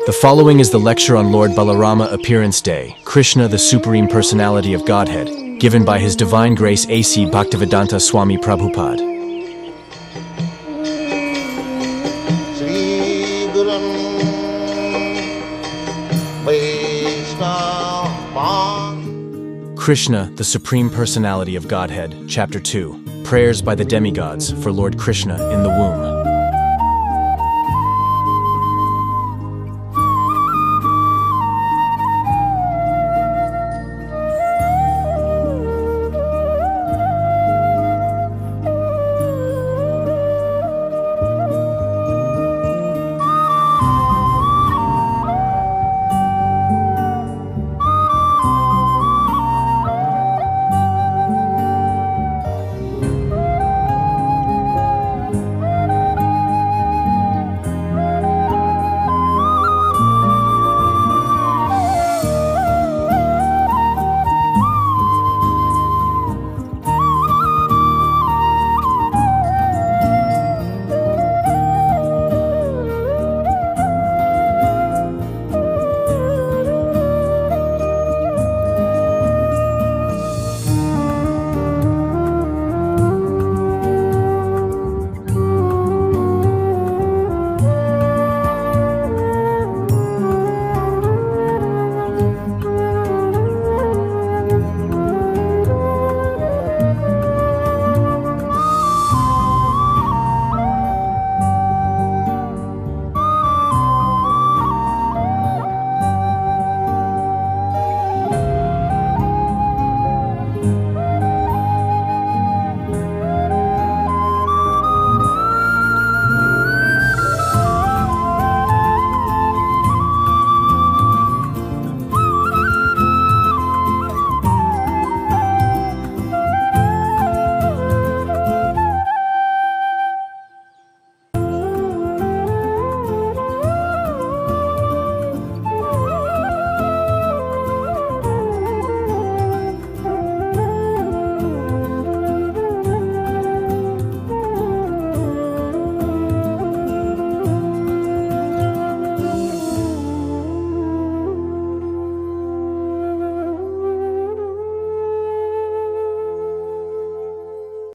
The following is the lecture on Lord Balarama Appearance Day, Krishna the Supreme Personality of Godhead, given by His Divine Grace A.C. Bhaktivedanta Swami Prabhupada. Krishna, the Supreme Personality of Godhead, Chapter 2, Prayers by the Demigods for Lord Krishna in the Womb.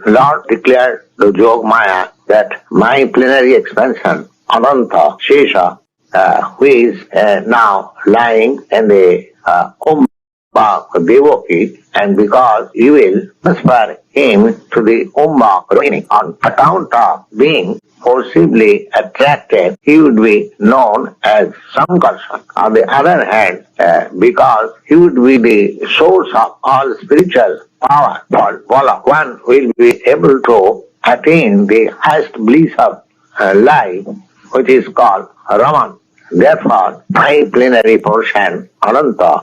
Lord declared to Jogmaya that my plenary expansion, Ananta, Shesha, who is now lying in the Umbak Devaki, and because you will transfer him to the Umbak Rohini on account of being forcibly attracted, he would be known as Sankarshan. On the other hand, because he would be the source of all spiritual power for Bala, one will be able to attain the highest bliss of life, which is called Raman. Therefore, my plenary portion, Ananta,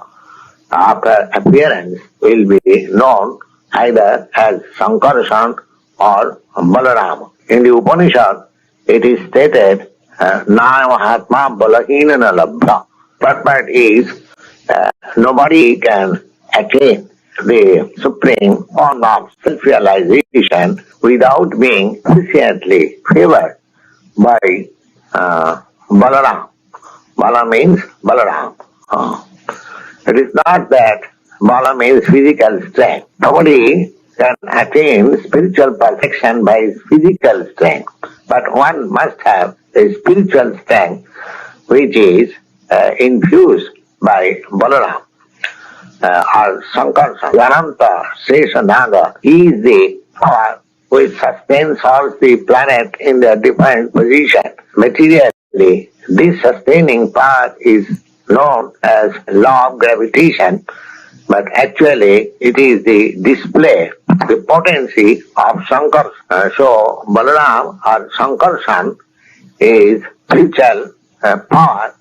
after appearance, will be known either as Sankarshan or Balaram. In the Upanishad, it is stated, Na Mahatma Balahina na Labdha. Purport is, nobody can attain the supreme form of self-realization without being sufficiently favored by Balaram. Bala means Balaram. It is not that Bala means physical strength. Nobody can attain spiritual perfection by physical strength, but one must have a spiritual strength which is infused by Balaram. Or Sankarshan, Ananta, Sesha Naga, he is the power which sustains all the planet in their defined position. Materially, this sustaining power is known as law of gravitation, but actually it is the display, the potency of Sankarshan. So Balaram or Sankarshan is spiritual power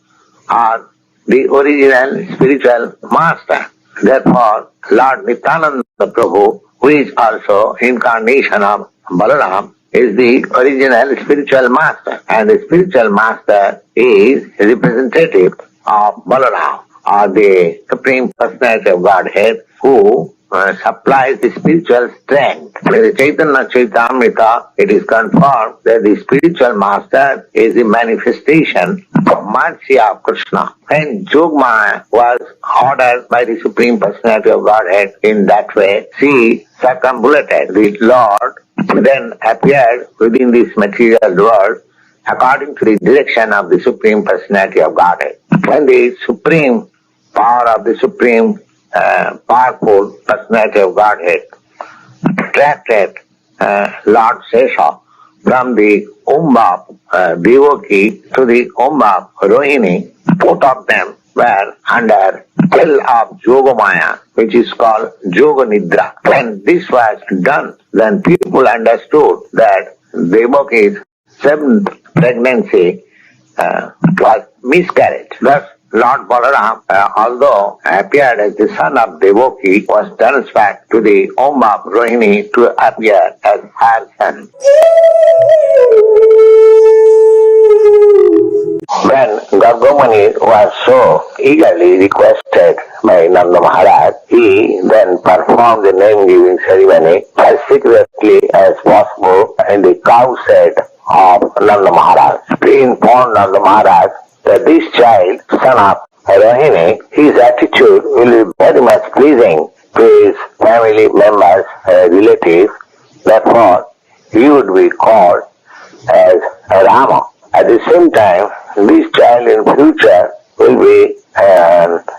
or the original spiritual master. Therefore, Lord Nityananda Prabhu, who is also incarnation of Balaram, is the original spiritual master, and the spiritual master is representative of Balaram, or the Supreme Personality of Godhead, who supplies the spiritual strength. In the Chaitanya Chaitamrita, it is confirmed that the spiritual master is the manifestation of mercy of Krishna. And Jogmaya was ordered by the Supreme Personality of Godhead in that way. She circumambulated the Lord, then appeared within this material world according to the direction of the Supreme Personality of Godhead. When the Supreme power of the Supreme powerful Personality of Godhead attracted Lord Sesha from the womb of Devaki to the womb of Rohini. Both of them were under spell of Yogamaya, which is called Yoga Nidra. When this was done, then people understood that Devaki's seventh pregnancy was miscarriage. Thus, Lord Balaram, although appeared as the son of Devaki, was transferred to the womb of Rohini to appear as her son. When Gargamuni was so eagerly requested by Nanda Maharaj, he then performed the name-giving ceremony as secretly as possible in the cow shed of Nanda Maharaj. He informed Nanda Maharaj that this child, son of Rohini, his attitude will be very much pleasing to his family members, relatives. Therefore, he would be called as Rama. At the same time, this child in future will be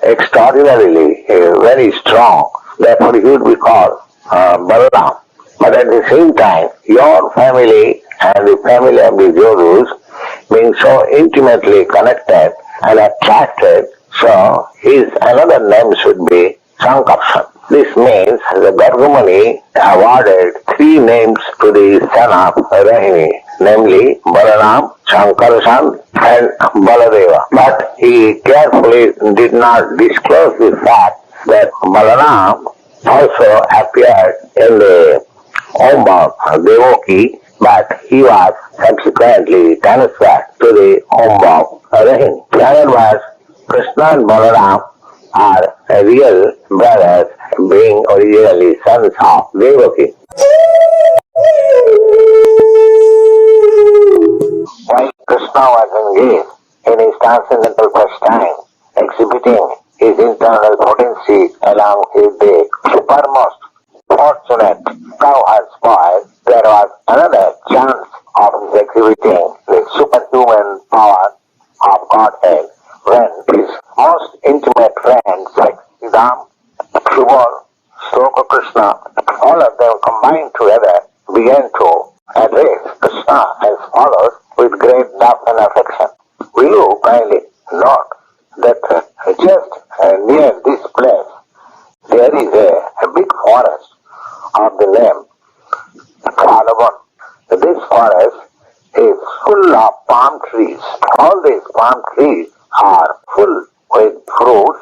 extraordinarily very strong. Therefore, he would be called Balaram. But at the same time, your family and the family of the Jodhus being so intimately connected and attracted, so his another name should be Sankarshan. This means the Gargamuni awarded three names to the son of Rohini, namely Balaram, Sankarshan and Baladeva. But he carefully did not disclose the fact that Balaram also appeared in the womb of Devaki, but he was subsequently transferred to the womb of Rohini. The other was Krishna and Balaram are real brothers, being originally sons of Devaki. While Krishna was engaged in his transcendental pastime, exhibiting his internal potency along with the supermost fortunate cowherd boy, there was another chance of his exhibiting the superhuman power of Godhead when his most intimate friends like Ram, Subal, Sloka Krishna, all of them combined together began to address Krishna as follows with great love and affection. Will you kindly note that just near this place there is a big forest of the name Kalavan. This forest is full of palm trees. All these palm trees are full with fruits,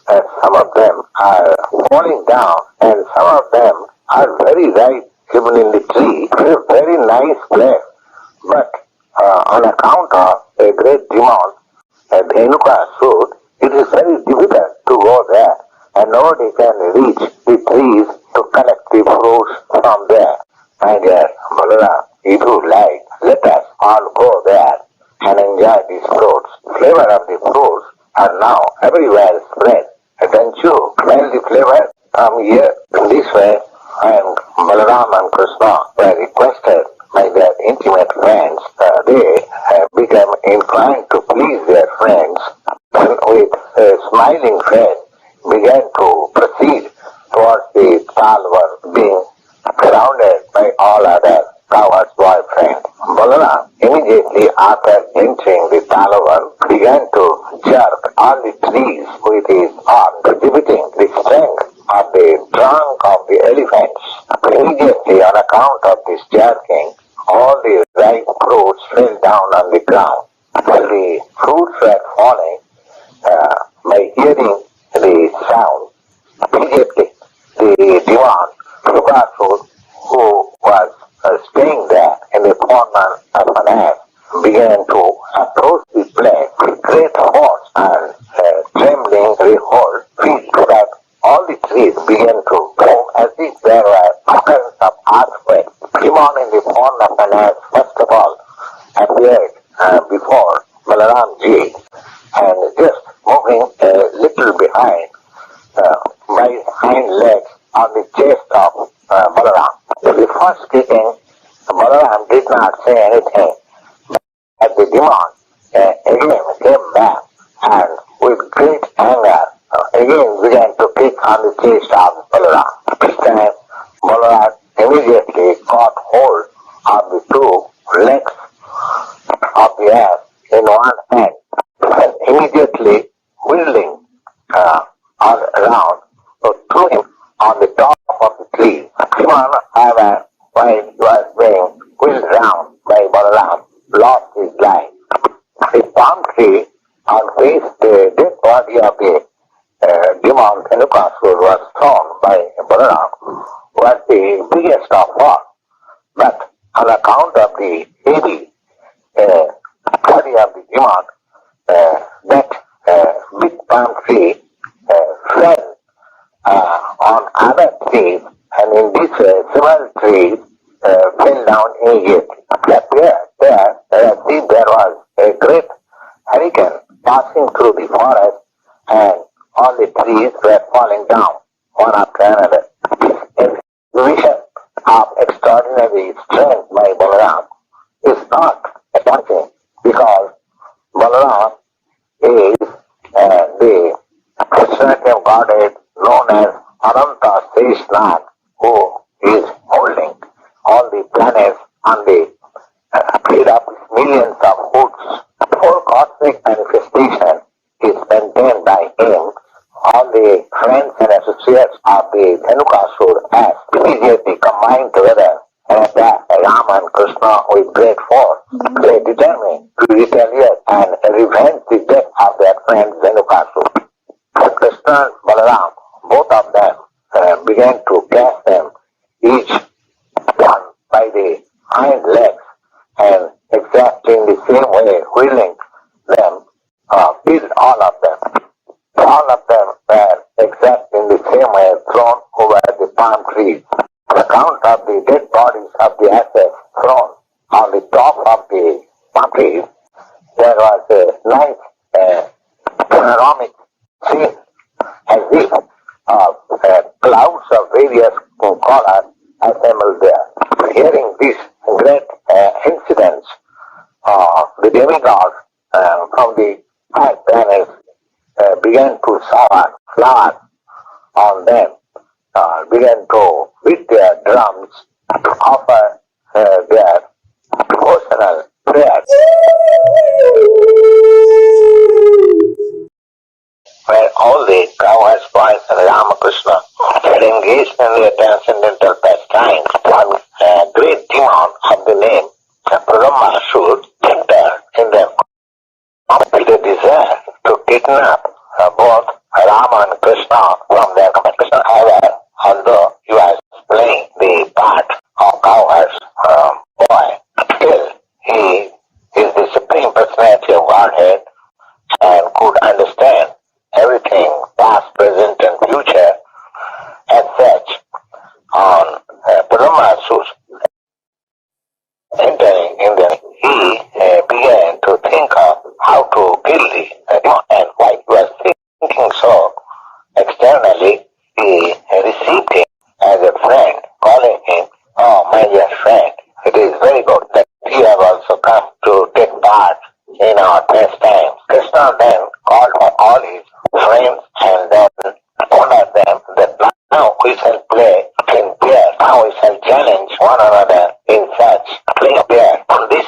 and some of them are falling down, and some of them are very ripe even in the tree. It is a very nice place, but on account of a great demand, a Dhenuka suit, it is very difficult to go there, and nobody can reach the trees to collect the fruits from there. My dear Balaram, if you like, let us all go there and enjoy these fruits. Flavor of the fruits are now everywhere spread. Don't you smell the flavor? Come here. In this way, and Balaram and Krishna were requested by their intimate friends. They became inclined to please their friends, and with a smiling face began to proceed towards the Talwar, being surrounded by all other cowherd's boyfriends. Balaram, immediately after entering the Talwar, began to jerk all the trees with his arm, exhibiting the strength of the trunk of the elephants. Immediately, on account of this jerking, all the ripe fruits fell down on the ground. While the fruits were falling, by hearing the sound, immediately the divan, Subhasu, who was staying there in the corner of an ass, began to approach the place with great force and trembling revolt, feel that all the trees began to fall on the chest of Balaram. The first kicking, Balaram did not say anything, but the demon again came back and with great anger again began to kick on the chest of Balaram. This time Balaram immediately caught hold of the two legs of the ass in one hand and immediately wheeling on around threw him on the top of the tree. Demon, however, while he was being wheeled round by Balaram, lost his life. The palm tree on which the dead body of the demon Dhenukasur was thrown by Balaram was the biggest of all, but on account of the heavy body of the demon, that big palm tree fell on other trees, and in this way several trees fell down immediately. There was a great hurricane passing through the forest, and all the trees were falling down one after another. This exhibition of extraordinary strength by Balaram is not astonishing, because Balaram is the Krishna goddess known as Ananta Seshnag, who is holding all the planets on the head of millions of hoods. The whole cosmic manifestation is maintained by him. All the friends and associates of the Dhenukasur as immediately combined together and attack Rama and Krishna with great force. They determined to retaliate and revenge the death of their friend Dhenukasur. Krishna and Balaram, both of them, began to catch them, each one by the hind legs, and exactly in the same way wheeling them, killed all of them. All of them were exactly in the same way thrown over the palm trees. On account of the dead bodies of the asses thrown on the top of the palm trees, there was a nice panoramic scene, as if clouds of various colors assembled there. Hearing these great incidents, the demigods from the high planets began to shower flowers on them, began to beat their drums, to offer their devotional prayers. Where all the cowherds, boys, and Ramakrishna had engaged in their transcendental pastimes, one great demon of the name Brahmasur entered in them with a desire to kidnap both Rama and Krishna from their company. Krishna, however, although he was playing the part of cowherd's boy, still he is the Supreme Personality of Godhead and could understand everything, past, present, and future. As such, on Brahmasur's entering in them, he began to think of how to kill the demon, and while he was thinking so, externally he received him as a friend, calling him, "Oh, my dear friend, it is very good that you have also come to take part in our pastimes." Krishna then called for all his friends and then ordered them that now we shall play in pairs. Now we shall challenge one another in such play pairs. On this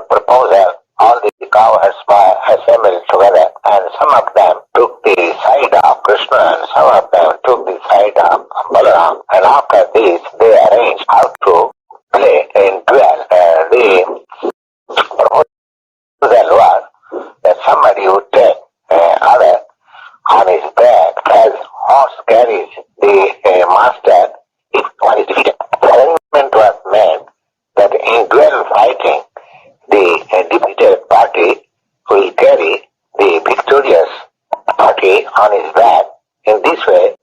proposal, all the cowherds were assembled together, and some of them took the side of Krishna and some of them took the side of Balaram. And after this, they arranged how to play in duel. The proposal was that somebody would take other on his back as horse carries the master if one is defeated. The arrangement was made that in duel fighting, the defeated party will carry the victorious party on his back. In this way,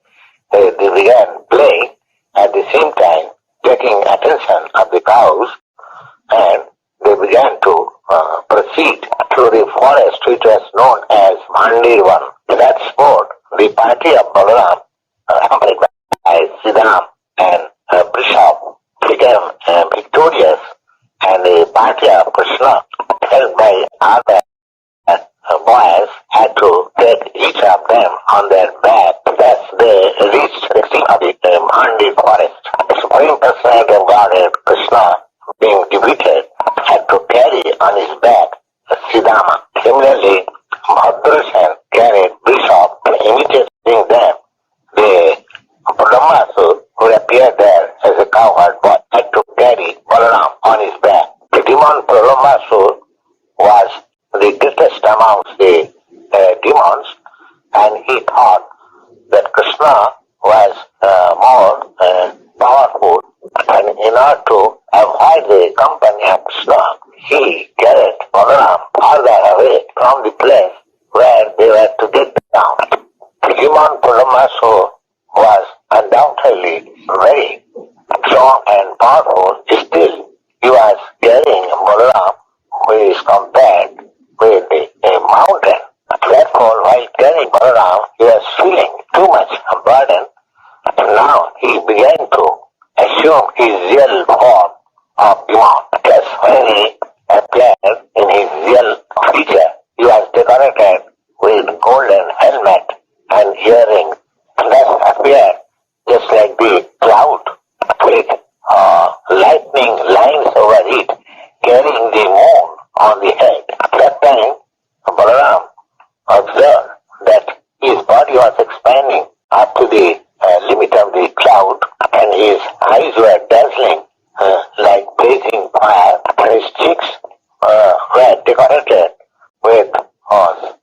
they began playing, at the same time taking attention of the cows, and they began to proceed through the forest which was known as Mandirvan. In that sport, the party of Balaram, accompanied by Siddham and Bishop became victorious, and the party of Krishna, held by other boys, had to take each of them on their back. Thus they reached the sea of the Mandi forest. The Supreme Personality of Godhead, Krishna, being defeated, had to carry on his back Siddhama. Similarly, Bhadrasan carried Bishop, imitating them. The Brahmasur, who appeared there as a cowherd boy, had to carry Balaram on his back. The demon Brahmasur was the greatest amongst the demons, and he thought that Krishna was more powerful, and in order to avoid the company of Krishna, he carried Balaram farther away from the place where they were to get down. The demon Brahmasur was undoubtedly very strong and powerful. Still, he was carrying Balaram, who is compared with a mountain. Therefore, while carrying Balaram, he was feeling too much burden. Now he began to assume his real form of demon. Just when he appeared in his real feature, he was decorated with golden helmet and earrings. Thus appeared just like the cloud with lightning lines over it, carrying the moon on the head. At that time, Balaram observed that his body was expanding up to the limit of the cloud, and his eyes were dazzling like blazing fire, and his cheeks were decorated with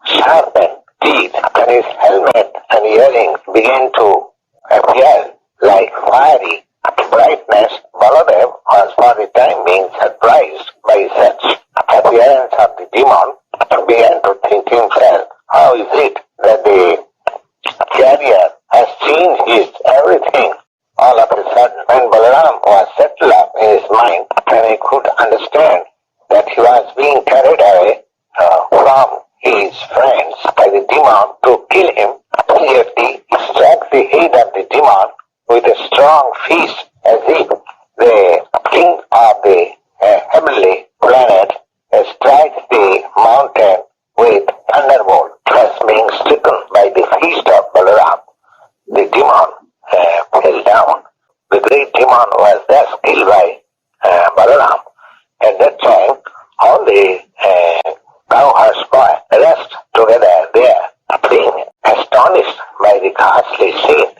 sharpened teeth, and his helmet and earrings began to appear like fiery brightness. Baladev was for the time being surprised by such appearance of the demon, and began to think himself, how is it that the carrier has changed his everything all of a sudden? When Balaram was settled up in his mind, and he could understand that he was being carried away from his friends by the demon to kill him, immediately he struck the head of the demon with a strong fist, as if the king of the heavenly planet strikes the mountain with thunderbolt. Thus being stricken by the fist of Balaram, the demon fell down. The great demon was thus killed by Balaram. At that time, all the cowherds rushed together there, being astonished by the ghastly scene.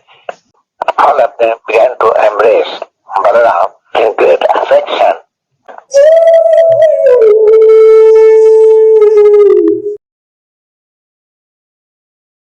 All of them began to embrace Balaram in great affection,